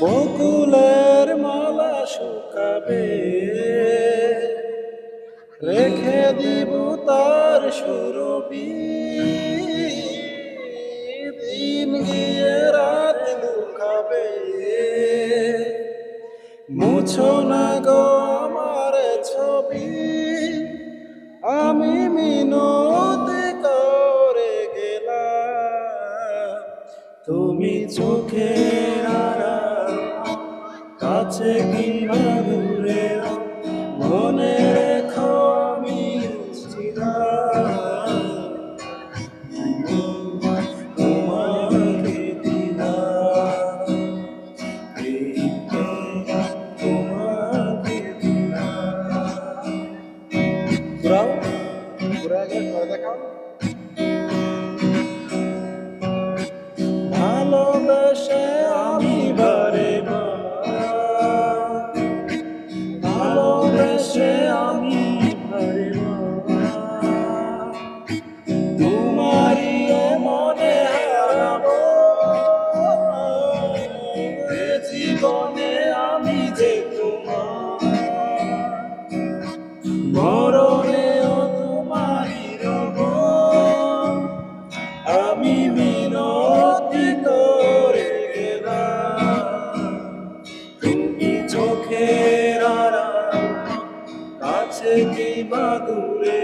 বকুলের মালা শুকাবে, রেখে দিব তার সুরবি, দিন গিয়ে রাত লুকাবে। মুছো না গো আমার ছবি, আমি মিনতি করে গেলাম। তুমি চোখের আড়াল, কাছে কিংবা দূরে, মনে রেখো আমি ছিলাম। তোমাকে দিলাম, তোমাকে দিলাম। ঘুরাও, ঘুরে দেখাও। ভালোবেসে আমি বারে ভালোবেসে আমি বারে তোমারই মনে হারাবো। এ জীবনে আমি যে তোমার, মরণেও তোমারই রব। আমি মিনতি করে গেলাম, তুমি চোখের আড়াল, কাছে কিংবা দূরে।